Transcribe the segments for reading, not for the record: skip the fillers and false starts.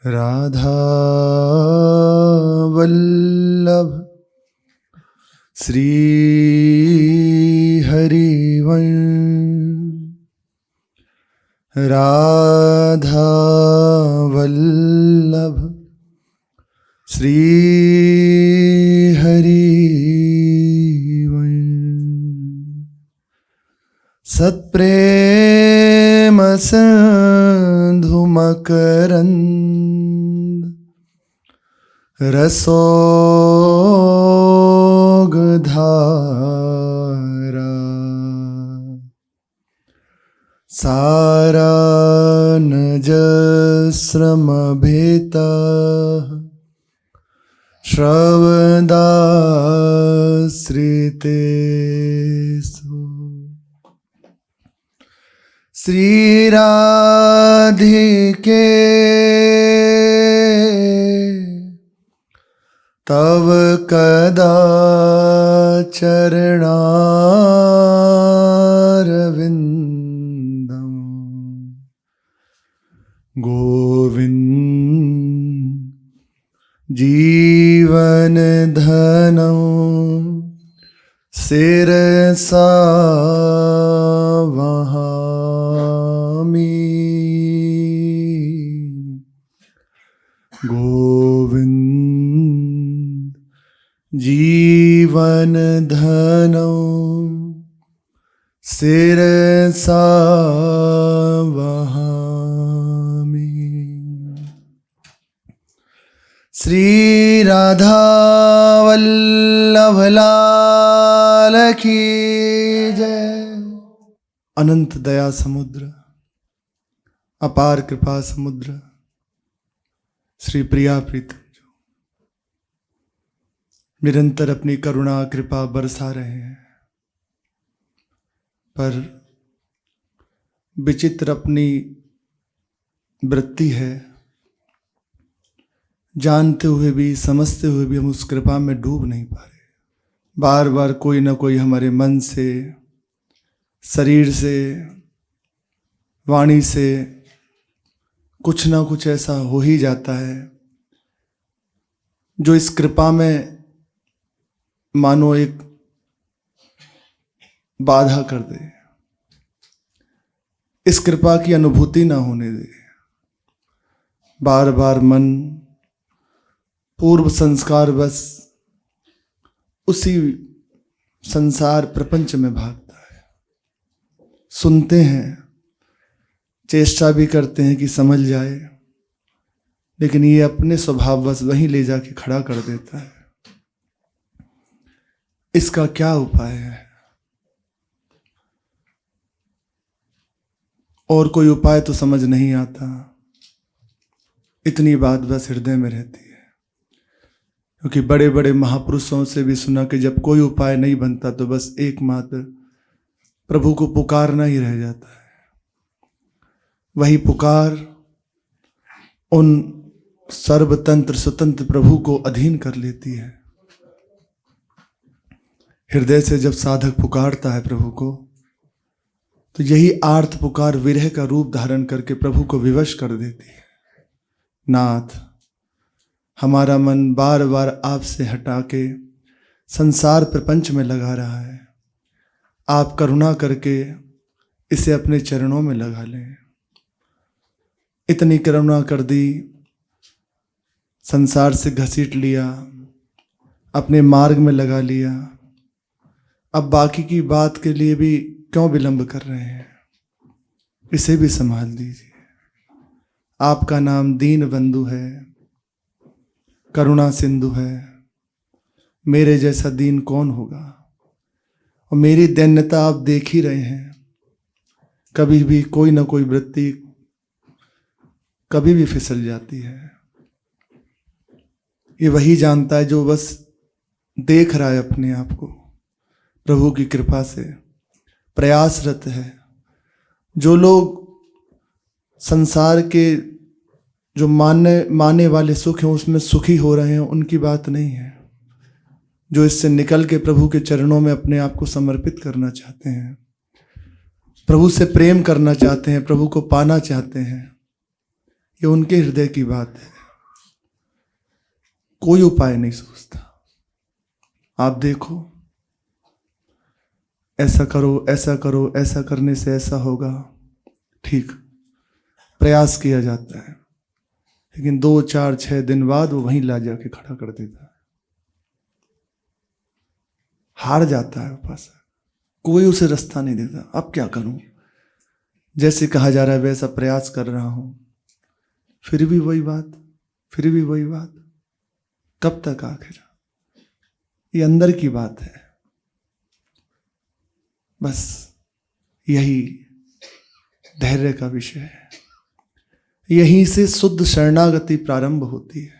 राधा वल्लभ श्री हरिवंश। राधा वल्लभ श्री हरिवंश। सत्प्रेम सिंधु मकरंद रसोगधारा। सारानजस्रमभेता श्रवदाश्रितेषु। श्रीराधिके तव कदा चरणारविंदम। गोविंद जीवन धनम शिरसा वहामि। गोविंद जीवन धनम शिरसा वहामि। श्री राधा वल्लभ लाल की जय। अनंत दया समुद्र, अपार कृपा समुद्र श्री प्रिया प्रीतम जो निरंतर अपनी करुणा कृपा बरसा रहे हैं, पर विचित्र अपनी वृत्ति है। जानते हुए भी समझते हुए भी हम उस कृपा में डूब नहीं पा रहे। बार बार कोई ना कोई हमारे मन से, शरीर से, वाणी से कुछ ना कुछ ऐसा हो ही जाता है जो इस कृपा में मानो एक बाधा कर दे, इस कृपा की अनुभूति ना होने दे। बार बार मन पूर्व संस्कार बस उसी संसार प्रपंच में भागता है। सुनते हैं, चेष्टा भी करते हैं कि समझ जाए, लेकिन ये अपने स्वभाववश वहीं ले जाके खड़ा कर देता है। इसका क्या उपाय है? और कोई उपाय तो समझ नहीं आता। इतनी बात बस हृदय में रहती है, क्योंकि बड़े बड़े महापुरुषों से भी सुना कि जब कोई उपाय नहीं बनता तो बस एकमात्र प्रभु को पुकारना ही रह जाता है। वही पुकार उन सर्वतंत्र स्वतंत्र प्रभु को अधीन कर लेती है। हृदय से जब साधक पुकारता है प्रभु को, तो यही आर्त पुकार विरह का रूप धारण करके प्रभु को विवश कर देती है। नाथ, हमारा मन बार बार आपसे हटा के संसार प्रपंच में लगा रहा है। आप करुणा करके इसे अपने चरणों में लगा लें। इतनी करुणा कर दी, संसार से घसीट लिया, अपने मार्ग में लगा लिया। अब बाकी की बात के लिए भी क्यों विलंब कर रहे हैं? इसे भी संभाल दीजिए। आपका नाम दीन बंधु है, करुणा सिंधु है। मेरे जैसा दीन कौन होगा? और मेरी दैन्यता आप देख ही रहे हैं। कभी भी कोई ना कोई वृत्ति कभी भी फिसल जाती है। ये वही जानता है जो बस देख रहा है अपने आप को, प्रभु की कृपा से प्रयासरत है। जो लोग संसार के जो माने वाले सुख हैं उसमें सुखी हो रहे हैं, उनकी बात नहीं है। जो इससे निकल के प्रभु के चरणों में अपने आप को समर्पित करना चाहते हैं, प्रभु से प्रेम करना चाहते हैं, प्रभु को पाना चाहते हैं, ये उनके हृदय की बात है। कोई उपाय नहीं सोचता। आप देखो, ऐसा करो, ऐसा करो, ऐसा करने से ऐसा होगा, ठीक, प्रयास किया जाता है, लेकिन 2, 4, 6 दिन बाद वो वहीं ला जाके खड़ा कर देता है। हार जाता है उपासक, कोई उसे रास्ता नहीं देता। अब क्या करूं, जैसे कहा जा रहा है वैसा प्रयास कर रहा हूं, फिर भी वही बात, फिर भी वही बात, कब तक आखिर? ये अंदर की बात है। बस यही धैर्य का विषय है। यहीं से शुद्ध शरणागति प्रारंभ होती है।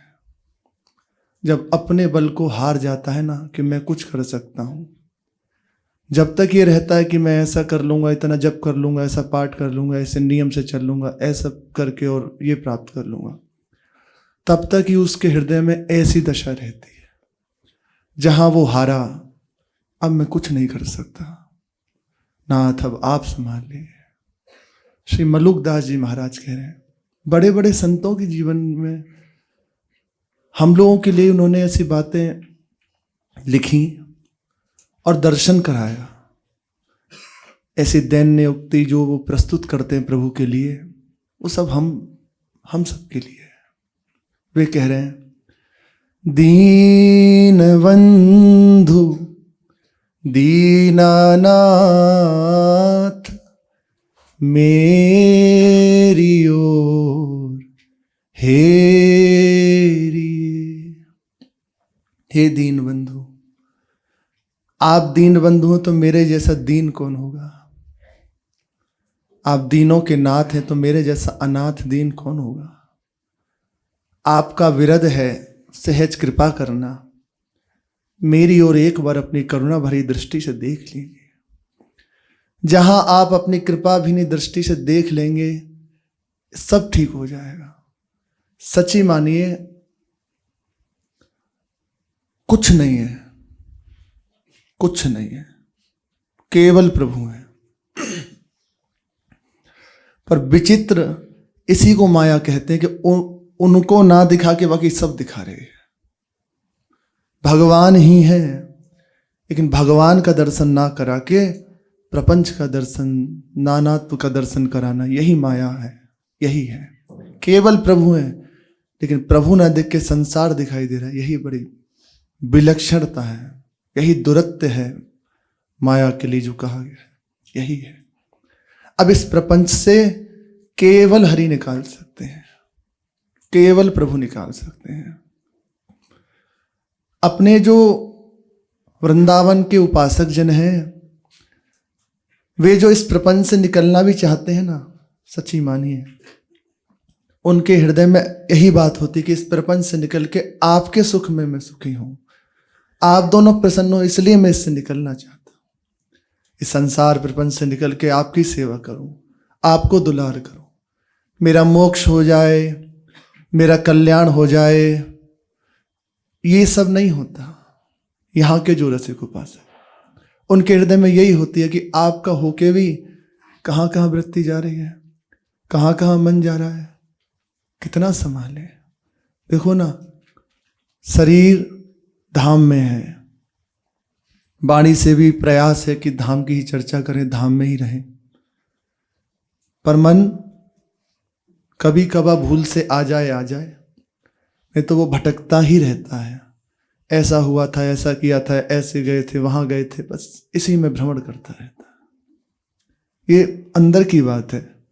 जब अपने बल को हार जाता है ना कि मैं कुछ कर सकता हूं, जब तक ये रहता है कि मैं ऐसा कर लूंगा, इतना जप कर लूंगा, ऐसा पाठ कर लूंगा, ऐसे नियम से चल लूंगा, ऐसा करके और ये प्राप्त कर लूंगा, तब तक ही उसके हृदय में ऐसी दशा रहती है जहां वो हारा, अब मैं कुछ नहीं कर सकता, नाथ अब आप संभाल लीजिए। श्री मलुकदास जी महाराज कह रहे हैं, बड़े बड़े संतों के जीवन में हम लोगों के लिए उन्होंने ऐसी बातें लिखी और दर्शन कराया। ऐसी दैन्य उक्ति जो वो प्रस्तुत करते हैं प्रभु के लिए, वो सब हम सब के लिए है। वे कह रहे हैं, दीन बंधु दीनानाथ मेरी ओर हेरिए। हे दीन बंधु, आप दीन बंधु हो तो मेरे जैसा दीन कौन होगा? आप दीनों के नाथ हैं तो मेरे जैसा अनाथ दीन कौन होगा? आपका विरद है, सहज कृपा करना, मेरी ओर एक बार अपनी करुणा भरी दृष्टि से देख लीजिए। जहां आप अपनी कृपा भरी दृष्टि से देख लेंगे, सब ठीक हो जाएगा। सच्ची मानिए, कुछ नहीं है, कुछ नहीं है, केवल प्रभु है। पर विचित्र इसी को माया कहते हैं कि उनको ना दिखा के बाकी सब दिखा रहे हैं। भगवान ही है, लेकिन भगवान का दर्शन ना करा के प्रपंच का दर्शन, नानात्व का दर्शन कराना, यही माया है, यही है। केवल प्रभु है, लेकिन प्रभु ना देख के संसार दिखाई दे रहा है। यही बड़ी विलक्षणता है, यही दुरत्व है माया के लिए जो कहा गया है, यही है। अब इस प्रपंच से केवल हरि निकाल सकते हैं, केवल प्रभु निकाल सकते हैं। अपने जो वृंदावन के उपासक जन हैं, वे जो इस प्रपंच से निकलना भी चाहते हैं ना, सच्ची मानिए, उनके हृदय में यही बात होती कि इस प्रपंच से निकल के आपके सुख में मैं सुखी हूं, आप दोनों प्रसन्न हो, इसलिए मैं इससे निकलना चाहता हूं। इस संसार प्रपंच से निकल के आपकी सेवा करूं, आपको दुलार करूं, मेरा मोक्ष हो जाए, मेरा कल्याण हो जाए। ये सब नहीं होता। यहाँ के जो रसिक उपासक, उनके हृदय में यही होती है कि आपका होके भी कहाँ कहाँ वृत्ति जा रही है, कहाँ कहाँ मन जा रहा है, कितना संभाले। देखो ना, शरीर धाम में है, वाणी से भी प्रयास है कि धाम की ही चर्चा करें, धाम में ही रहें, पर मन कभी कभार भूल से आ जाए, नहीं तो वो भटकता ही रहता है। ऐसा हुआ था, ऐसा किया था, ऐसे गए थे, वहां गए थे, बस इसी में भ्रमण करता रहता है। ये अंदर की बात है।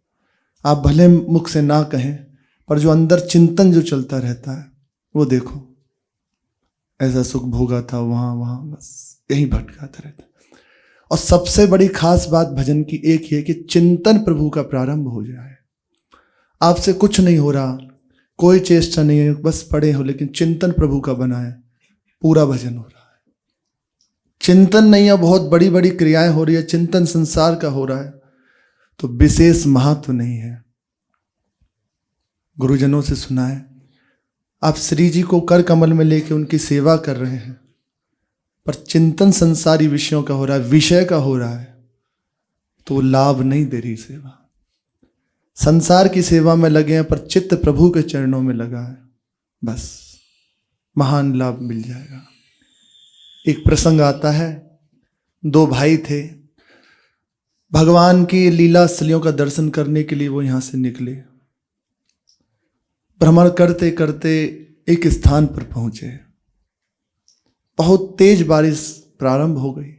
आप भले मुख से ना कहें, पर जो अंदर चिंतन जो चलता रहता है, वो देखो, ऐसा सुख भोगा था वहां, बस यही भटकाता रहता है। और सबसे बड़ी खास बात भजन की एक ही है कि चिंतन प्रभु का प्रारंभ हो जाए। आपसे कुछ नहीं हो रहा, कोई चेष्टा नहीं है, बस पड़े हो, लेकिन चिंतन प्रभु का बना है, पूरा भजन हो रहा है। चिंतन नहीं है, बहुत बड़ी बड़ी क्रियाएं हो रही है, चिंतन संसार का हो रहा है, तो विशेष महत्व नहीं है। गुरुजनों से सुना है, आप श्री जी को कर कमल में लेके उनकी सेवा कर रहे हैं, पर चिंतन संसारी विषयों का हो रहा है, विषय का हो रहा है, तो लाभ नहीं दे रही सेवा। संसार की सेवा में लगे हैं, पर चित्त प्रभु के चरणों में लगा है, बस महान लाभ मिल जाएगा। एक प्रसंग आता है, दो भाई थे, भगवान की लीला स्थलियों का दर्शन करने के लिए वो यहाँ से निकले। भ्रमण करते करते एक स्थान पर पहुंचे। बहुत तेज बारिश प्रारंभ हो गई।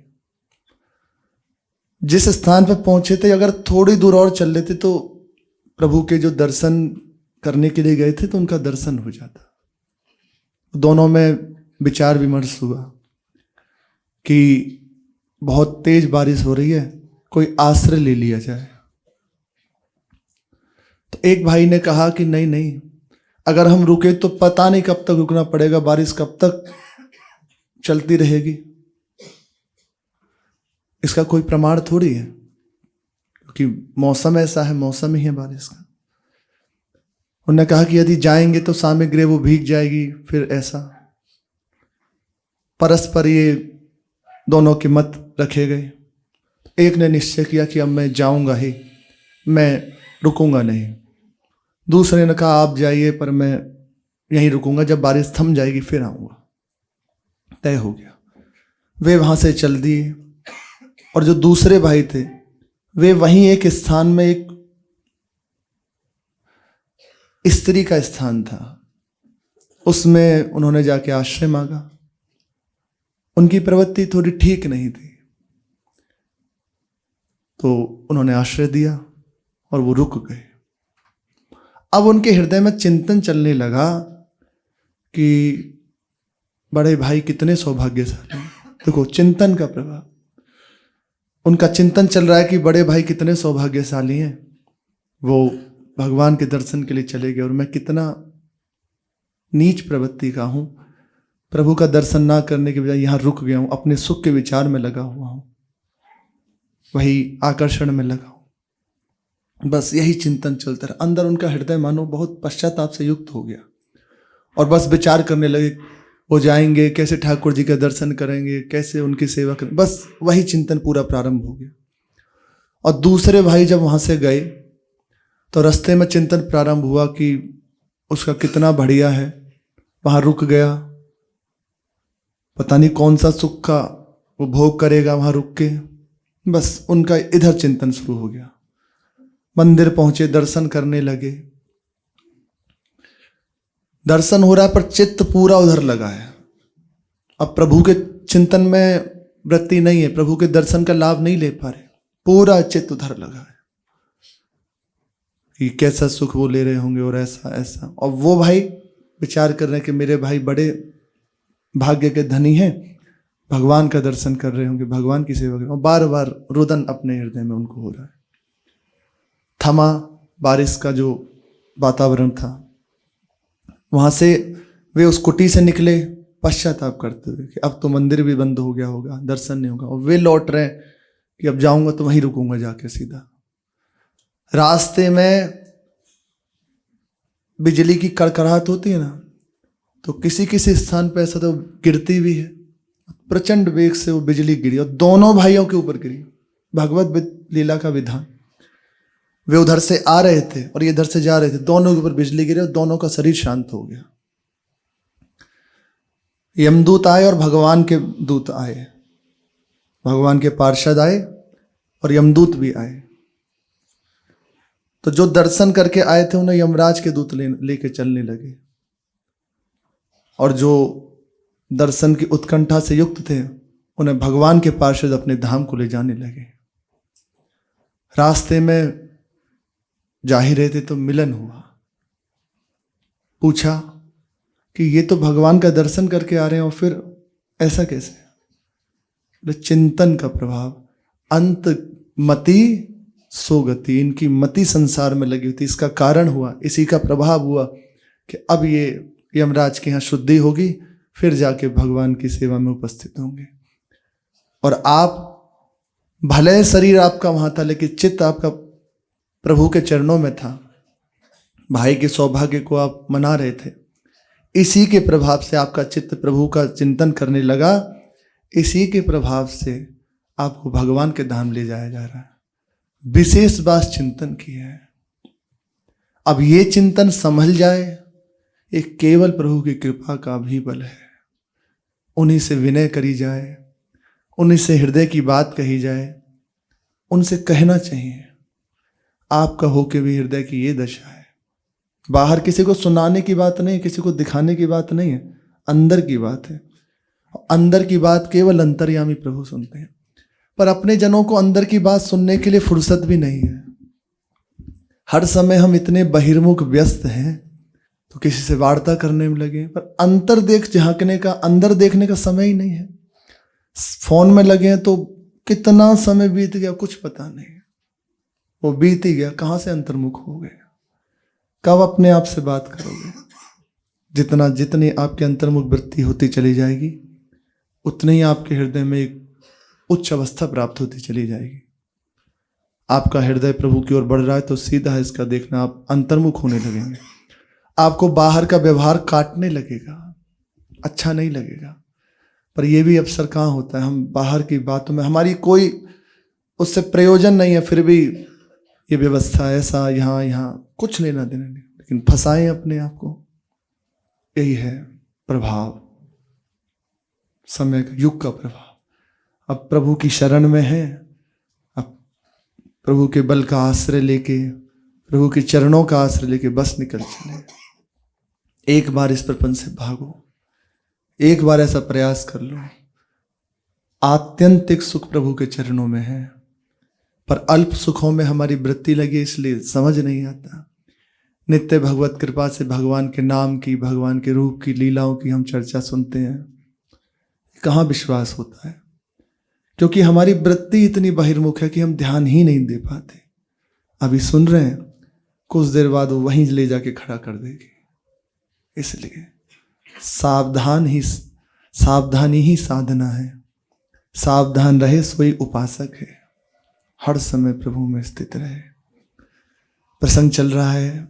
जिस स्थान पर पहुंचे थे, अगर थोड़ी दूर और चल लेते तो प्रभु के जो दर्शन करने के लिए गए थे तो उनका दर्शन हो जाता। दोनों में विचार विमर्श हुआ कि बहुत तेज बारिश हो रही है, कोई आश्रय ले लिया जाए। तो एक भाई ने कहा कि नहीं नहीं, अगर हम रुके तो पता नहीं कब तक रुकना पड़ेगा, बारिश कब तक चलती रहेगी, इसका कोई प्रमाण थोड़ी है, क्योंकि मौसम ऐसा है, मौसम ही है बारिश का। उन्होंने कहा कि यदि जाएंगे तो सामग्री वो भीग जाएगी, फिर ऐसा। परस्पर ये दोनों के मत रखे गए। एक ने निश्चय किया कि अब मैं जाऊंगा ही, मैं रुकूंगा नहीं। दूसरे ने कहा आप जाइए, पर मैं यहीं रुकूंगा, जब बारिश थम जाएगी फिर आऊंगा। तय हो गया। वे वहां से चल दिए, और जो दूसरे भाई थे वे वहीं एक स्थान में, एक स्त्री का स्थान था, उसमें उन्होंने जाके आश्रय मांगा। उनकी प्रवृत्ति थोड़ी ठीक नहीं थी, तो उन्होंने आश्रय दिया और वो रुक गए। अब उनके हृदय में चिंतन चलने लगा कि बड़े भाई कितने सौभाग्यशाली हैं। देखो चिंतन का प्रभाव, उनका चिंतन चल रहा है कि बड़े भाई कितने सौभाग्यशाली हैं, वो भगवान के दर्शन के लिए चले गए, और मैं कितना नीच प्रवृत्ति का हूं, प्रभु का दर्शन ना करने के बजाय यहां रुक गया हूं, अपने सुख के विचार में लगा हुआ हूं, वही आकर्षण में लगा हूं। बस यही चिंतन चलता रहा। अंदर उनका हृदय मानो बहुत पश्चाताप से युक्त हो गया, और बस विचार करने लगे, वो जाएंगे कैसे, ठाकुर जी का दर्शन करेंगे कैसे, उनकी सेवा करेंगे, बस वही चिंतन पूरा प्रारंभ हो गया। और दूसरे भाई जब वहां से गए तो रास्ते में चिंतन प्रारंभ हुआ कि उसका कितना बढ़िया है, वहां रुक गया, पता नहीं कौन सा सुख का वो भोग करेगा वहां रुक के। बस उनका इधर चिंतन शुरू हो गया। मंदिर पहुंचे, दर्शन करने लगे, दर्शन हो रहा है पर चित्त पूरा उधर लगा है। अब प्रभु के चिंतन में वृत्ति नहीं है, प्रभु के दर्शन का लाभ नहीं ले पा रहे, पूरा चित्त उधर लगा है कि कैसा सुख वो ले रहे होंगे और ऐसा ऐसा। और वो भाई विचार कर रहे हैं कि मेरे भाई बड़े भाग्य के धनी हैं, भगवान का दर्शन कर रहे होंगे, भगवान की सेवा कर रहे होंगे। बार बार रुदन अपने हृदय में उनको हो रहा है। थमा बारिश का जो वातावरण था, वहां से वे उस कुटी से निकले पश्चाताप करते हुए कि अब तो मंदिर भी बंद हो गया होगा, दर्शन नहीं होगा। और वे लौट रहे हैं कि अब जाऊंगा तो वहीं रुकूंगा जाके सीधा। रास्ते में बिजली की कड़कड़ाहट होती है ना, तो किसी किसी स्थान पर ऐसा तो गिरती भी है। प्रचंड वेग से वो बिजली गिरी और दोनों भाइयों के ऊपर गिरी। भगवत लीला का विधान। वे उधर से आ रहे थे और ये इधर से जा रहे थे, दोनों के ऊपर बिजली गिरी और दोनों का शरीर शांत हो गया। यमदूत आए और भगवान के दूत आए, भगवान के पार्षद आए और यमदूत भी आए। तो जो दर्शन करके आए थे उन्हें यमराज के दूत लेके चलने लगे, और जो दर्शन की उत्कंठा से युक्त थे उन्हें भगवान के पार्षद अपने धाम को ले जाने लगे। रास्ते में जा ही रहे थे तो मिलन हुआ। पूछा कि ये तो भगवान का दर्शन करके आ रहे हैं और फिर ऐसा कैसे? चिंतन का प्रभाव। अंत मति सो गति, इनकी मति संसार में लगी हुई थी। इसका कारण हुआ, इसी का प्रभाव हुआ कि अब ये यमराज के यहाँ शुद्धि होगी, फिर जाके भगवान की सेवा में उपस्थित होंगे। और आप भले शरीर आपका वहां था, लेकिन चित्त आपका प्रभु के चरणों में था। भाई के सौभाग्य को आप मना रहे थे, इसी के प्रभाव से आपका चित्त प्रभु का चिंतन करने लगा। इसी के प्रभाव से आपको भगवान के धाम ले जाया जा रहा है। विशेष बात चिंतन की है। अब ये चिंतन संभल जाए, ये केवल प्रभु की कृपा का भी बल है। उन्हीं से विनय करी जाए, उन्हीं से हृदय की बात कही जाए, उनसे कहना चाहिए। आपका होके भी हृदय की ये दशा है। बाहर किसी को सुनाने की बात नहीं, किसी को दिखाने की बात नहीं है, अंदर की बात है। अंदर की बात केवल अंतर्यामी प्रभु सुनते हैं। पर अपने जनों को अंदर की बात सुनने के लिए फुर्सत भी नहीं है। हर समय हम इतने बहिर्मुख व्यस्त हैं तो किसी से वार्ता करने में लगे, पर अंतर देख झांकने का, अंदर देखने का समय ही नहीं है। फोन में लगे हैं तो कितना समय बीत गया कुछ पता नहीं, वो बीत ही गया, कहाँ से अंतर्मुख हो गए। कब अपने आप से बात करोगे? जितनी आपकी अंतर्मुख वृत्ति होती चली जाएगी, उतने ही आपके हृदय में एक उच्च अवस्था प्राप्त होती चली जाएगी। आपका हृदय प्रभु की ओर बढ़ रहा है तो सीधा इसका देखना, आप अंतर्मुख होने लगेंगे। आपको बाहर का व्यवहार काटने लगेगा, अच्छा नहीं लगेगा। पर यह भी अवसर कहाँ होता है, हम बाहर की बातों में, हमारी कोई उससे प्रयोजन नहीं है, फिर भी ये व्यवस्था ऐसा, यहाँ कुछ लेना देना नहीं, लेकिन फंसाएं अपने आप को। यही है प्रभाव, समय का, युग का प्रभाव। अब प्रभु की शरण में है, अब प्रभु के बल का आश्रय लेके, प्रभु के चरणों का आश्रय लेके बस निकल चले। एक बार इस प्रपंच से भागो, एक बार ऐसा प्रयास कर लो। आत्यंतिक सुख प्रभु के चरणों में है, पर अल्प सुखों में हमारी वृत्ति लगी, इसलिए समझ नहीं आता। नित्य भगवत कृपा से भगवान के नाम की, भगवान के रूप की, लीलाओं की हम चर्चा सुनते हैं, कहाँ विश्वास होता है? क्योंकि हमारी वृत्ति इतनी बहिर्मुख है कि हम ध्यान ही नहीं दे पाते। अभी सुन रहे हैं, कुछ देर बाद वो वहीं ले जाके खड़ा कर देगी। इसलिए सावधानी ही साधना है। सावधान रहे सोई उपासक है। हर समय प्रभु में स्थित रहे। प्रसंग चल रहा है,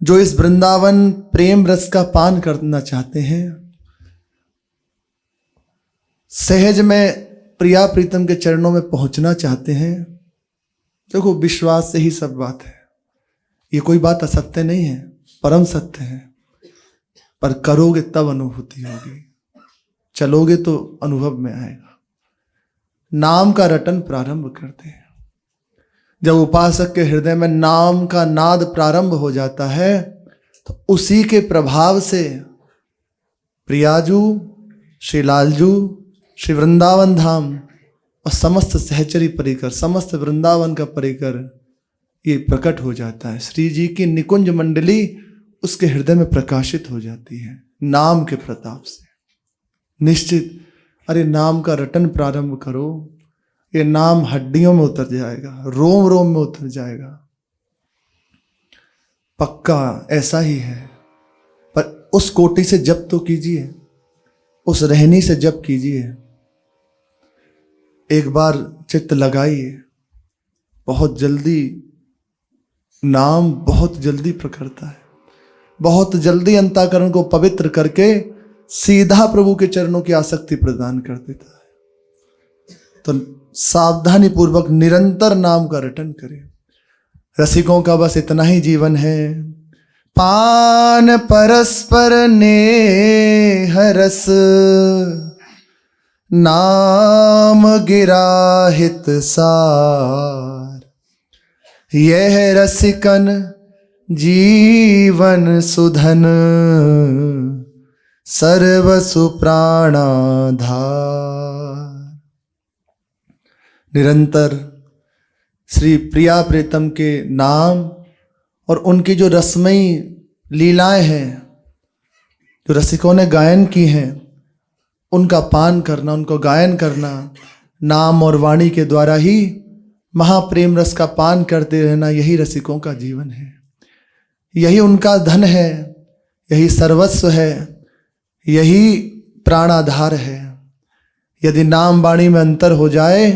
जो इस वृंदावन प्रेम रस का पान करना चाहते हैं, सहज में प्रिया प्रीतम के चरणों में पहुंचना चाहते हैं, देखो विश्वास से ही सब बात है। ये कोई बात असत्य नहीं है, परम सत्य है। पर करोगे तब अनुभूति होगी, चलोगे तो अनुभव में आएगा। नाम का रटन प्रारंभ करते हैं। जब उपासक के हृदय में नाम का नाद प्रारंभ हो जाता है तो उसी के प्रभाव से प्रियाजू, श्री लालजू, श्री वृंदावन धाम और समस्त सहचरी परिकर, समस्त वृंदावन का परिकर ये प्रकट हो जाता है। श्री जी की निकुंज मंडली उसके हृदय में प्रकाशित हो जाती है नाम के प्रताप से। निश्चित, अरे नाम का रटन प्रारंभ करो, ये नाम हड्डियों में उतर जाएगा, रोम रोम में उतर जाएगा, पक्का ऐसा ही है। पर उस कोटि से जप तो कीजिए, उस रहनी से जप कीजिए। एक बार चित्त लगाइए, बहुत जल्दी नाम बहुत जल्दी प्रकटता है, बहुत जल्दी अंतःकरण को पवित्र करके सीधा प्रभु के चरणों की आसक्ति प्रदान कर देता है। तो सावधानी पूर्वक निरंतर नाम का रटन करें। रसिकों का बस इतना ही जीवन है, पान परस्पर नेह रस, नाम गिराहित सार, यह रसिकन जीवन सुधन, सर्वसु प्राणाधार। निरंतर श्री प्रिया प्रीतम के नाम और उनकी जो रसमयी लीलाएं हैं, जो रसिकों ने गायन की हैं, उनका पान करना, उनको गायन करना, नाम और वाणी के द्वारा ही महाप्रेम रस का पान करते रहना, यही रसिकों का जीवन है, यही उनका धन है, यही सर्वस्व है, यही प्राणाधार है। यदि नाम वाणी में अंतर हो जाए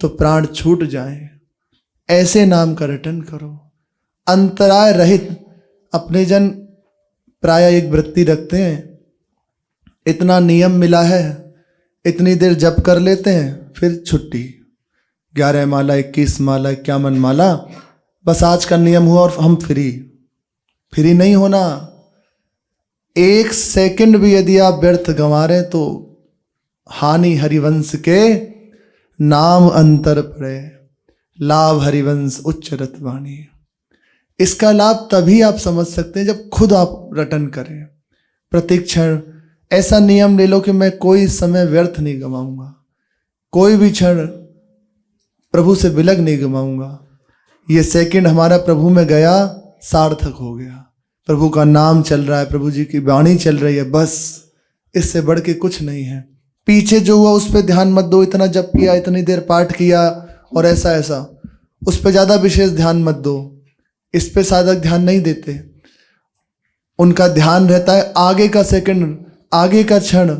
तो प्राण छूट जाए। ऐसे नाम का रटन करो, अंतराय रहित। अपने जन प्राय एक वृत्ति रखते हैं, इतना नियम मिला है, इतनी देर जप कर लेते हैं, फिर छुट्टी, 11 माला, 21 माला, 51 माला, बस आज का नियम हुआ और हम फ्री नहीं होना। एक सेकंड भी यदि आप व्यर्थ गंवा रहे तो हानि हरिवंश के नाम अंतर पड़े, लाभ हरिवंश उच्च रतवाणी। इसका लाभ तभी आप समझ सकते हैं जब खुद आप रटन करें। प्रतिक्षण ऐसा नियम ले लो कि मैं कोई समय व्यर्थ नहीं गंवाऊंगा, कोई भी क्षण प्रभु से विलग नहीं गंवाऊंगा। ये सेकंड हमारा प्रभु में गया सार्थक हो गया। प्रभु का नाम चल रहा है, प्रभु जी की वाणी चल रही है, बस इससे बढ़ के कुछ नहीं है। पीछे जो हुआ उस पर ध्यान मत दो, इतना जप किया, इतनी देर पाठ किया और ऐसा ऐसा, उस पर ज़्यादा विशेष ध्यान मत दो। इस पे साधक ध्यान नहीं देते, उनका ध्यान रहता है आगे का सेकंड, आगे का क्षण,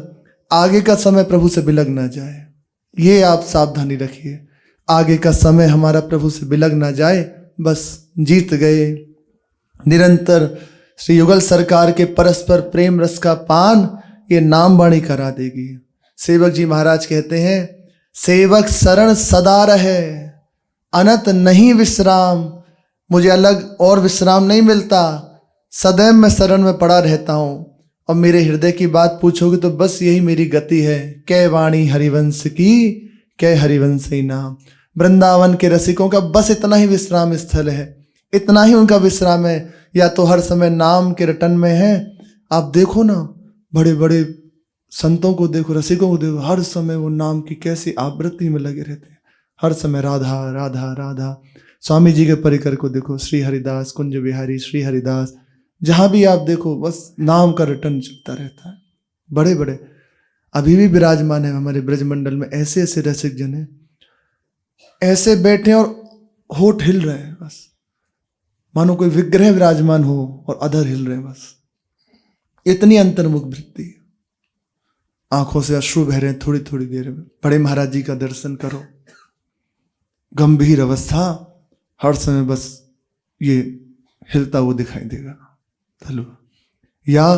आगे का समय प्रभु से बिलग ना जाए। ये आप सावधानी रखिए, आगे का समय हमारा प्रभु से बिलग ना जाए, बस जीत गए। निरंतर श्री युगल सरकार के परस्पर प्रेम रस का पान ये नाम वाणी करा देगी। सेवक जी महाराज कहते हैं, सेवक शरण सदा रहे, अनत नहीं विश्राम। मुझे अलग और विश्राम नहीं मिलता, सदैव मैं शरण में पड़ा रहता हूँ। और मेरे हृदय की बात पूछोगे तो बस यही मेरी गति है। कै वाणी हरिवंश की, कै हरिवंश ही नाम। वृंदावन के रसिकों का बस इतना ही विश्राम स्थल है, इतना ही उनका विश्राम है, या तो हर समय नाम के रटन में है। आप देखो ना, बड़े बड़े संतों को देखो, रसिकों को देखो, हर समय वो नाम की कैसी आवृत्ति में लगे रहते हैं, हर समय राधा राधा राधा। स्वामी जी के परिकर को देखो, श्री हरिदास, कुंज बिहारी, श्री हरिदास, जहाँ भी आप देखो बस नाम का रटन चलता रहता है। बड़े बड़े अभी भी विराजमान है हमारे ब्रजमंडल में, ऐसे ऐसे रसिक जन हैं, ऐसे बैठे और होठ हिल रहे हैं, बस मानो कोई विग्रह विराजमान हो और अधर हिल रहे हैं, बस इतनी अंतर्मुख वृत्ति। आंखों से अश्रु बह रहे हैं थोड़ी थोड़ी देर में। बड़े महाराज जी का दर्शन करो, गंभीर अवस्था, हर समय बस ये हिलता हुआ दिखाई देगा चलो। या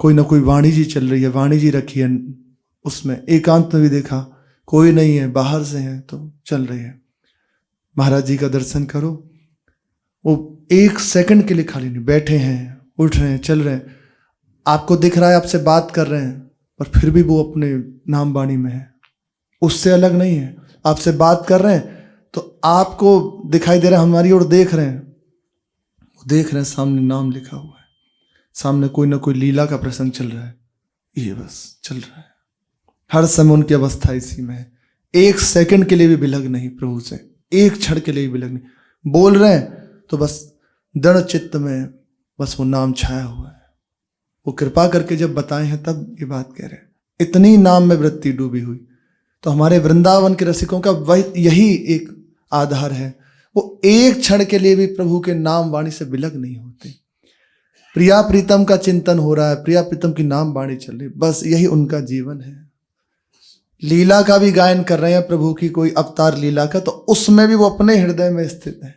कोई ना कोई वाणी जी चल रही है, वाणी जी रखी है उसमें, एकांत में भी देखा कोई नहीं है, बाहर से है तो चल रही है। महाराज जी का दर्शन करो, वो एक सेकंड के लिए खाली नहीं, बैठे हैं, उठ रहे हैं, चल रहे हैं, आपको दिख रहा है आपसे बात कर रहे हैं, पर फिर भी वो अपने नाम वाणी में है, उससे अलग नहीं है। आपसे बात कर रहे हैं तो आपको दिखाई दे रहा है, हमारी ओर देख रहे हैं, वो देख रहे हैं, सामने नाम लिखा हुआ है, सामने कोई ना कोई लीला का प्रसंग चल रहा है, ये बस चल रहा है। हर समय उनकी अवस्था इसी में है, एक सेकंड के लिए भी बिलग नहीं प्रभु से, एक क्षण के लिए भी बिलग नहीं। बोल रहे हैं तो बस दृढ़ चित्त में बस वो नाम छाया हुआ है। वो कृपा करके जब बताए हैं तब ये बात कह रहे हैं, इतनी नाम में वृत्ति डूबी हुई। तो हमारे वृंदावन के रसिकों का वही यही एक आधार है, वो एक क्षण के लिए भी प्रभु के नाम वाणी से बिलग नहीं होते। प्रिया प्रीतम का चिंतन हो रहा है, प्रिया प्रीतम की नाम वाणी चल रही, बस यही उनका जीवन है। लीला का भी गायन कर रहे हैं प्रभु की, कोई अवतार लीला का, तो उसमें भी वो अपने हृदय में स्थित है।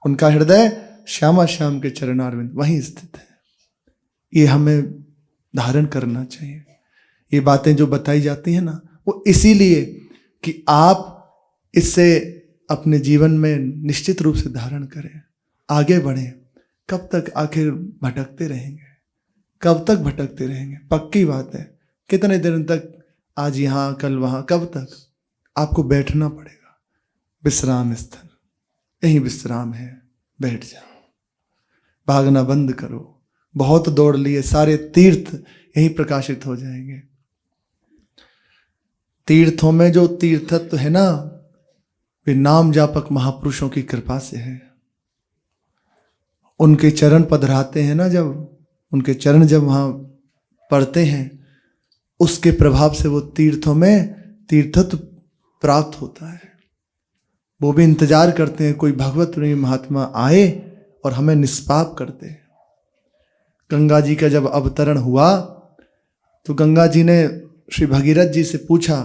उनका हृदय श्यामा श्याम के चरणारविंद वहीं स्थित है। ये हमें धारण करना चाहिए। ये बातें जो बताई जाती हैं ना, वो इसीलिए कि आप इससे अपने जीवन में निश्चित रूप से धारण करें, आगे बढ़ें। कब तक आखिर भटकते रहेंगे, कब तक भटकते रहेंगे? पक्की बात है, कितने दिन तक, आज यहाँ कल वहाँ, कब तक? आपको बैठना पड़ेगा। विश्राम स्थल यही विश्राम है, बैठ जाओ, भागना बंद करो। बहुत दौड़ लिए, सारे तीर्थ यही प्रकाशित हो जाएंगे। तीर्थों में जो तीर्थत्व है ना, वे नाम जापक महापुरुषों की कृपा से है। उनके चरण पधराते हैं ना, जब उनके चरण जब वहाँ पड़ते हैं, उसके प्रभाव से वो तीर्थों में तीर्थत्व प्राप्त होता है। वो भी इंतजार करते हैं कोई भगवत प्रेमी महात्मा आए और हमें निष्पाप करते हैं। गंगा जी का जब अवतरण हुआ तो गंगा जी ने श्री भगीरथ जी से पूछा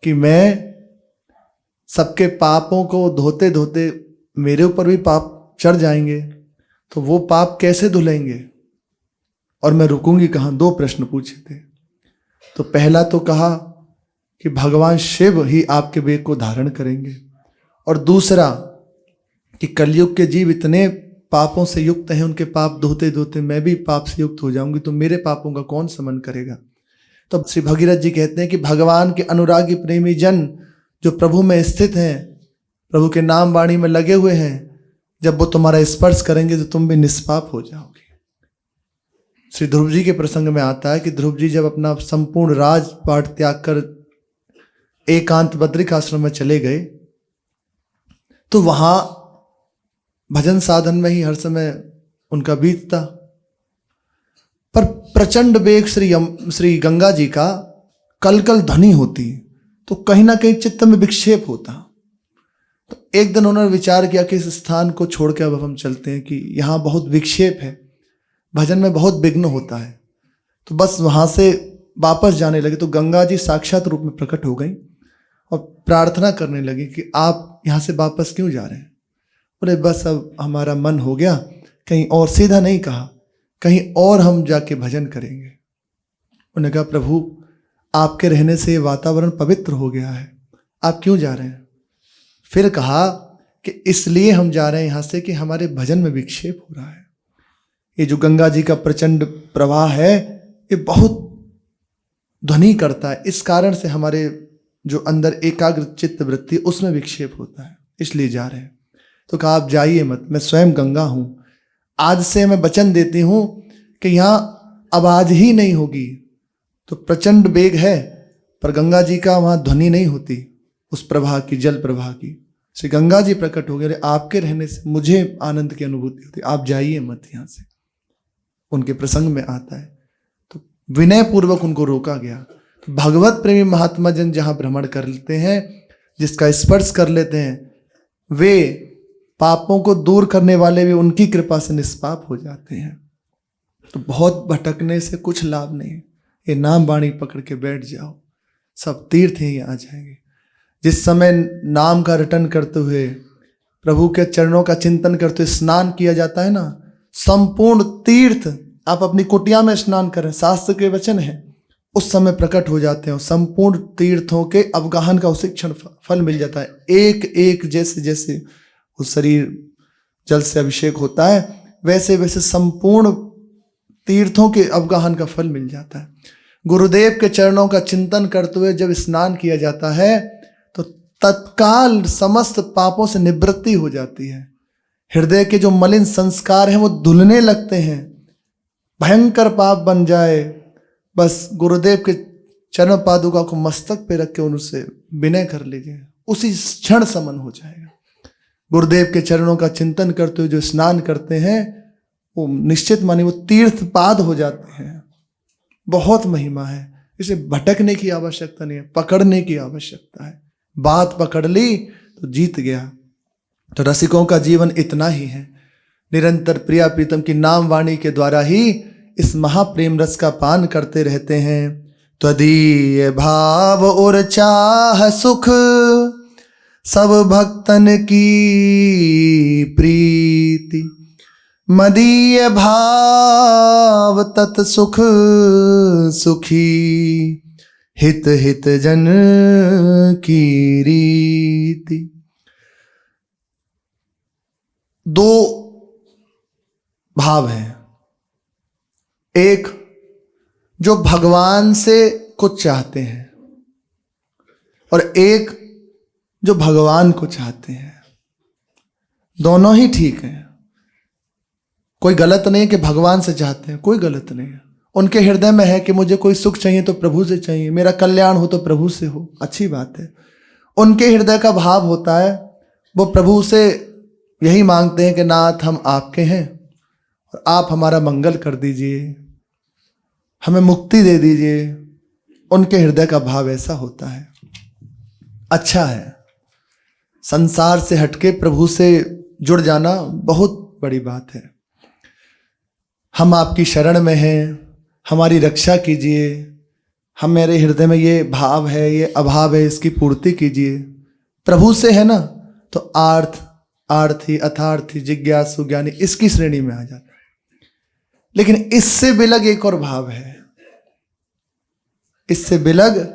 कि मैं सबके पापों को धोते धोते मेरे ऊपर भी पाप चढ़ जाएंगे, तो वो पाप कैसे धुलेंगे और मैं रुकूंगी कहाँ? 2 प्रश्न पूछे थे। तो पहला तो कहा कि भगवान शिव ही आपके वेग को धारण करेंगे, और दूसरा कि कलयुग के जीव इतने पापों से युक्त हैं, उनके पाप धोते धोते मैं भी पाप से युक्त हो जाऊंगी, तो मेरे पापों का कौन समन करेगा। तो श्री भगीरथ जी कहते हैं कि भगवान के अनुरागी प्रेमी जन जो प्रभु में स्थित हैं, प्रभु के नाम वाणी में लगे हुए हैं, जब वो तुम्हारा स्पर्श करेंगे तो तुम भी निष्पाप हो जाओगे। श्री ध्रुव जी के प्रसंग में आता है कि ध्रुव जी जब अपना संपूर्ण राजपाट त्याग कर एकांत बद्रिक आश्रम में चले गए, तो वहां भजन साधन में ही हर समय उनका बीतता। पर प्रचंड वेग श्री गंगा जी का कल कल ध्वनि होती, तो कहीं ना कहीं चित्त में विक्षेप होता। तो एक दिन उन्होंने विचार किया कि इस स्थान को छोड़ के अब हम चलते हैं, कि यहाँ बहुत विक्षेप है, भजन में बहुत विघ्न होता है। तो बस वहाँ से वापस जाने लगे। तो गंगा जी साक्षात रूप में प्रकट हो गई और प्रार्थना करने लगी कि आप यहाँ से वापस क्यों जा रहे हैं। बोले बस अब हमारा मन हो गया, कहीं और, सीधा नहीं कहा, कहीं और हम जाके भजन करेंगे। उन्होंने कहा प्रभु आपके रहने से ये वातावरण पवित्र हो गया है, आप क्यों जा रहे हैं। फिर कहा कि इसलिए हम जा रहे हैं यहाँ से कि हमारे भजन में विक्षेप हो रहा है। ये जो गंगा जी का प्रचंड प्रवाह है ये बहुत ध्वनि करता है, इस कारण से हमारे जो अंदर एकाग्र चित्त वृत्ति उसमें विक्षेप होता है, इसलिए जा रहे हैं। तो कहा आप जाइए मत, मैं स्वयं गंगा हूं, आज से मैं वचन देती हूं कि यहाँ आवाज ही नहीं होगी। तो प्रचंड वेग है पर गंगा जी का वहां ध्वनि नहीं होती, उस प्रवाह की, जल प्रवाह की। श्री गंगा जी प्रकट हो गए, आपके रहने से मुझे आनंद की अनुभूति होती, आप जाइए मत यहाँ से। उनके प्रसंग में आता है तो विनय पूर्वक उनको रोका गया। तो भगवत प्रेमी महात्मा जन जहां भ्रमण कर लेते हैं, जिसका स्पर्श कर लेते हैं, वे पापों को दूर करने वाले भी उनकी कृपा से निष्पाप हो जाते हैं। तो बहुत भटकने से कुछ लाभ नहीं, ये नाम वाणी पकड़ के बैठ जाओ, सब तीर्थ ही आ जाएंगे। जिस समय नाम का रटन करते हुए, प्रभु के चरणों का चिंतन करते हुए स्नान किया जाता है ना, संपूर्ण तीर्थ, आप अपनी कुटिया में स्नान करें, शास्त्र के वचन है, उस समय प्रकट हो जाते हैं। संपूर्ण तीर्थों के अवगाहन का उसी क्षण फल मिल जाता है। एक एक जैसे जैसे उस शरीर जल से अभिषेक होता है, वैसे वैसे संपूर्ण तीर्थों के अवगाहन का फल मिल जाता है। गुरुदेव के चरणों का चिंतन करते हुए जब स्नान किया जाता है तो तत्काल समस्त पापों से निवृत्ति हो जाती है। हृदय के जो मलिन संस्कार हैं वो धुलने लगते हैं, भयंकर पाप बन जाए, बस गुरुदेव के चरण पादुका को मस्तक पे रख के उनसे विनय कर लीजिए, उसी क्षण समन हो जाएगा। गुरुदेव के चरणों का चिंतन करते हुए जो स्नान करते हैं वो निश्चित मानिए वो तीर्थ पाद हो जाते हैं। बहुत महिमा है, इसे भटकने की आवश्यकता नहीं है, पकड़ने की आवश्यकता है। बात पकड़ ली तो जीत गया। तो रसिकों का जीवन इतना ही है, निरंतर प्रिया प्रीतम की नाम वाणी के द्वारा ही इस महाप्रेम रस का पान करते रहते हैं। त्वदीय भाव और चाह सुख सब भक्तन की प्रीति, मदीय भाव तत् सुख सुखी, हित हित जन की रीति। दो भाव हैं, एक जो भगवान से कुछ चाहते हैं और एक जो भगवान को चाहते हैं। दोनों ही ठीक हैं, कोई गलत नहीं है कि भगवान से चाहते हैं, कोई गलत नहीं है। उनके हृदय में है कि मुझे कोई सुख चाहिए तो प्रभु से चाहिए, मेरा कल्याण हो तो प्रभु से हो, अच्छी बात है। उनके हृदय का भाव होता है, वो प्रभु से यही मांगते हैं कि नाथ हम आपके हैं और आप हमारा मंगल कर दीजिए, हमें मुक्ति दे दीजिए। उनके हृदय का भाव ऐसा होता है, अच्छा है। संसार से हटके प्रभु से जुड़ जाना बहुत बड़ी बात है। हम आपकी शरण में हैं, हमारी रक्षा कीजिए, हमारे हृदय में ये भाव है, ये अभाव है, इसकी पूर्ति कीजिए। प्रभु से है ना तो आर्थ, आर्थी, अथार्थी, जिज्ञासु, ज्ञानी इसकी श्रेणी में आ जाता है। लेकिन इससे बिलग एक और भाव है, इससे बिलग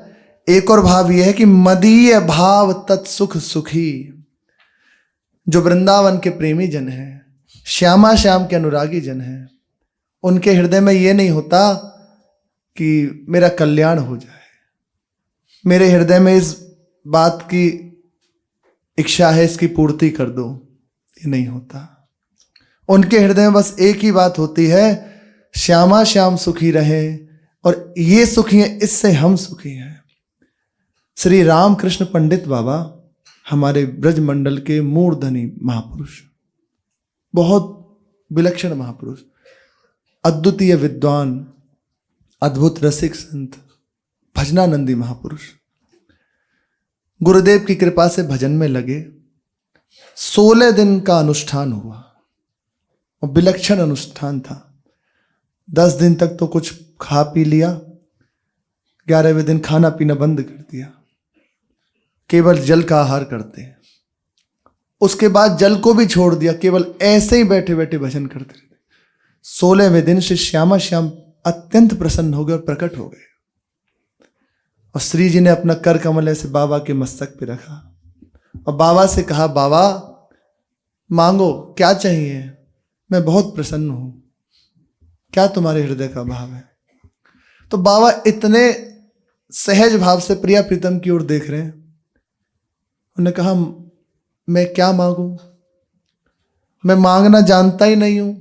एक और भाव यह है कि मदीय भाव तत्सुख सुखी। जो वृंदावन के प्रेमी जन हैं, श्यामा श्याम के अनुरागी जन हैं, उनके हृदय में ये नहीं होता कि मेरा कल्याण हो जाए, मेरे हृदय में इस बात की इच्छा है, इसकी पूर्ति कर दो, ये नहीं होता। उनके हृदय में बस एक ही बात होती है, श्यामा श्याम सुखी रहे, और ये सुखी हैं, इससे हम सुखी हैं। श्री रामकृष्ण पंडित बाबा हमारे ब्रज मंडल के मूर्धनी महापुरुष, बहुत विलक्षण महापुरुष, अद्वितीय विद्वान, अद्भुत रसिक संत, भजनानंदी महापुरुष, गुरुदेव की कृपा से भजन में लगे। 16 दिन का अनुष्ठान हुआ और विलक्षण अनुष्ठान था। 10 दिन तक तो कुछ खा पी लिया, 11वें दिन खाना पीना बंद कर दिया, केवल जल का आहार करते हैं। उसके बाद जल को भी छोड़ दिया, केवल ऐसे ही बैठे बैठे भजन करते रहते। 16वें दिन से श्यामा श्याम अत्यंत प्रसन्न हो गए और प्रकट हो गए, और श्री जी ने अपना कर कमल ऐसे बाबा के मस्तक पे रखा और बाबा से कहा, बाबा मांगो, क्या चाहिए, मैं बहुत प्रसन्न हूं, क्या तुम्हारे हृदय का भाव है। तो बाबा इतने सहज भाव से प्रिया प्रीतम की ओर देख रहे हैं। उन्होंने कहा, मैं क्या मांगू, मैं मांगना जानता ही नहीं हूं,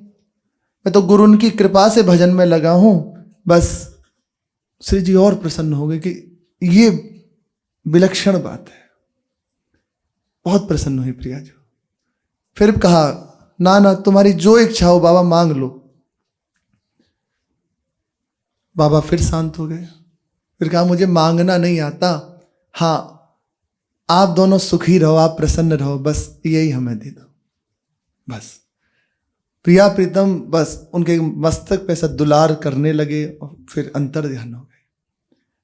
मैं तो गुरु उनकी कृपा से भजन में लगा हूं। बस श्री जी और प्रसन्न हो गए कि ये विलक्षण बात है, बहुत प्रसन्न हुई प्रिया जी। फिर कहा, ना ना, तुम्हारी जो इच्छा हो बाबा मांग लो। बाबा फिर शांत हो गए। फिर कहा, मुझे मांगना नहीं आता, हाँ आप दोनों सुखी रहो, आप प्रसन्न रहो, बस यही हमें दे दो। बस प्रिया प्रीतम बस उनके मस्तक पे ऐसा दुलार करने लगे और फिर अंतर ध्यान हो गए।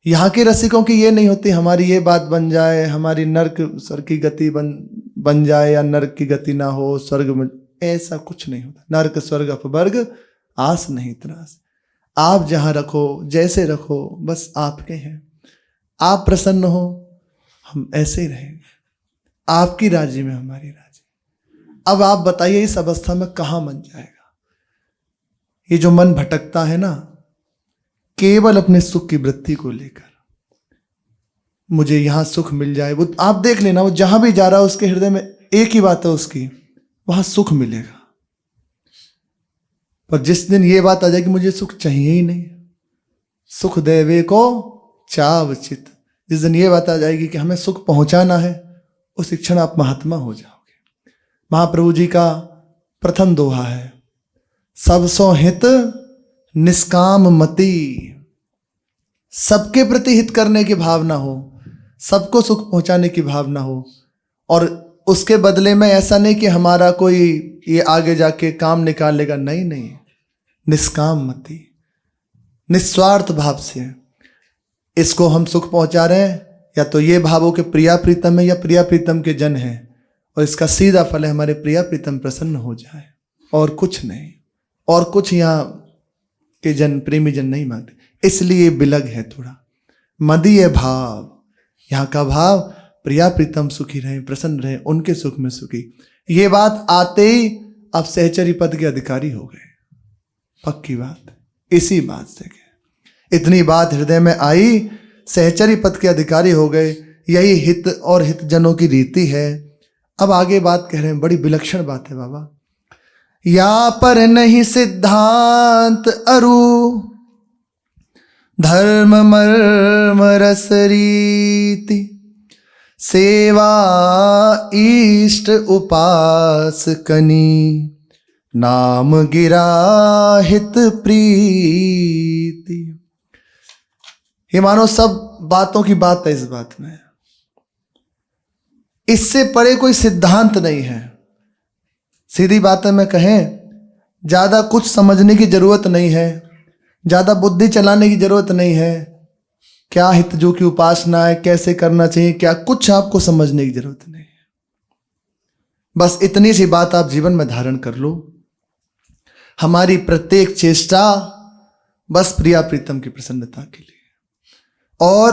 यहाँ के रसिकों की ये नहीं होती हमारी ये बात बन जाए, हमारी नर्क स्वर्ग की गति बन जाए, या नर्क की गति ना हो स्वर्ग में, ऐसा कुछ नहीं होता। नर्क स्वर्ग अपवर्ग आस नहीं त्रास, आप जहां रखो, जैसे रखो, बस आपके हैं। आप प्रसन्न हो, हम ऐसे ही रहेंगे, आपकी राजी में हमारी राजी। अब आप बताइए, इस अवस्था में कहां मन जाएगा। ये जो मन भटकता है ना, केवल अपने सुख की वृत्ति को लेकर, मुझे यहां सुख मिल जाए, वो आप देख लेना, वो जहां भी जा रहा है उसके हृदय में एक ही बात है उसकी, वहां सुख मिलेगा। पर जिस दिन ये बात आ जाएगी मुझे सुख चाहिए ही नहीं, सुख देवे को चाव चित, जिस दिन ये बात आ जाएगी कि हमें सुख पहुंचाना है, उस क्षण आप महात्मा हो जाओगे। महाप्रभु जी का प्रथम दोहा है, सब सो हित निष्काम मति। सबके प्रति हित करने की भावना हो, सबको सुख पहुंचाने की भावना हो, और उसके बदले में ऐसा नहीं कि हमारा कोई ये आगे जाके काम निकाल लेगा, नहीं नहीं, निष्काम मति, निस्वार्थ भाव से इसको हम सुख पहुंचा रहे हैं, या तो ये भावों के प्रिया प्रीतम है या प्रिया प्रीतम के जन हैं, और इसका सीधा फल है हमारे प्रिया प्रीतम प्रसन्न हो जाए, और कुछ नहीं, और कुछ यहाँ के जन प्रेमी जन नहीं मांगते। इसलिए बिलग है थोड़ा मदीय भाव, यहाँ का भाव प्रिया प्रीतम सुखी रहे, प्रसन्न रहे, उनके सुख में सुखी। ये बात आते ही आप सहचरी पद के अधिकारी हो गए, पक्की बात। इसी बात से इतनी बात हृदय में आई, सहचरी पद के अधिकारी हो गए। यही हित और हित जनों की रीति है। अब आगे बात कह रहे हैं, बड़ी विलक्षण बात है बाबा। या पर नहीं सिद्धांत अरु, धर्म मर्म रस रीति, सेवा इष्ट उपास कनी, नाम गिरा हित प्रीति। ये मानो सब बातों की बात है इस बात में, इससे परे कोई सिद्धांत नहीं है। सीधी बातें में कहें, ज्यादा कुछ समझने की जरूरत नहीं है, ज्यादा बुद्धि चलाने की जरूरत नहीं है। क्या हित जो की उपासना है, कैसे करना चाहिए, क्या कुछ आपको समझने की जरूरत नहीं है। बस इतनी सी बात आप जीवन में धारण कर लो। हमारी प्रत्येक चेष्टा बस प्रिया प्रीतम की प्रसन्नता के लिए, और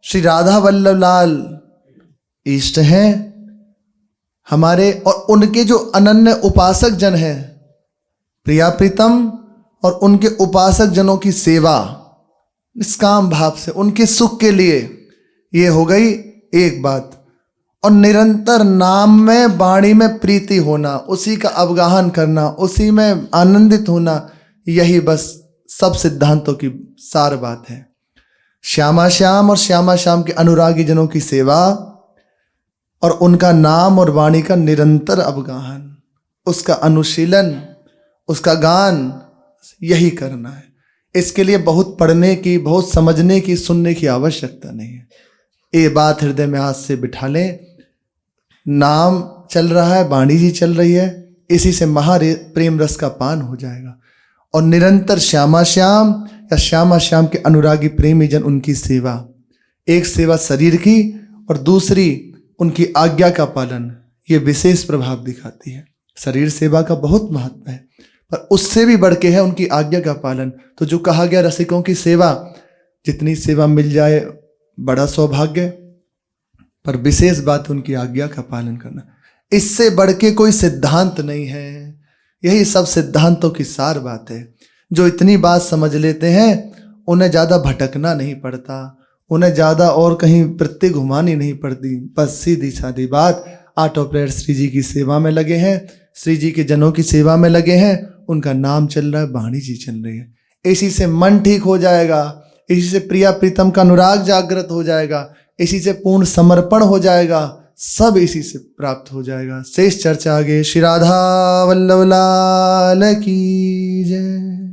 श्री राधा वल्लभ लाल इष्ट हैं, हमारे और उनके जो अनन्य उपासक जन हैं प्रिया प्रीतम, और उनके उपासक जनों की सेवा निष्काम भाव से उनके सुख के लिए, ये हो गई एक बात। और निरंतर नाम में, वाणी में प्रीति होना, उसी का अवगाहन करना, उसी में आनंदित होना, यही बस सब सिद्धांतों की सार बात है। श्यामा श्याम और श्यामा श्याम के अनुरागी जनों की सेवा और उनका नाम और वाणी का निरंतर अवगाहन, उसका अनुशीलन, उसका गान, यही करना है। इसके लिए बहुत पढ़ने की, बहुत समझने की, सुनने की आवश्यकता नहीं है। ये बात हृदय में आज से बिठा लें। नाम चल रहा है, वाणी जी चल रही है, इसी से प्रेम रस का पान हो जाएगा। और निरंतर श्यामा श्याम या श्यामा श्याम के अनुरागी प्रेमी जन, उनकी सेवा, एक सेवा शरीर की और दूसरी उनकी आज्ञा का पालन, ये विशेष प्रभाव दिखाती है। शरीर सेवा का बहुत महत्व है, पर उससे भी बढ़ के है उनकी आज्ञा का पालन। तो जो कहा गया रसिकों की सेवा, जितनी सेवा मिल जाए बड़ा सौभाग्य, पर विशेष बात उनकी आज्ञा का पालन करना। इससे बढ़ के कोई सिद्धांत नहीं है। यही सब सिद्धांतों की सार बात है। जो इतनी बात समझ लेते हैं उन्हें ज़्यादा भटकना नहीं पड़ता, उन्हें ज़्यादा और कहीं वृत्ति घुमानी नहीं पड़ती। बस सीधी सादी बात, 8 अप्रैल श्री जी की सेवा में लगे हैं, श्री जी के जनों की सेवा में लगे हैं, उनका नाम चल रहा है, वाणी जी चल रही है। इसी से मन ठीक हो जाएगा, इसी से प्रिया प्रीतम का अनुराग जागृत हो जाएगा, इसी से पूर्ण समर्पण हो जाएगा, सब इसी से प्राप्त हो जाएगा। शेष चर्चा आगे। श्री राधा वल्लभ लाल की जय।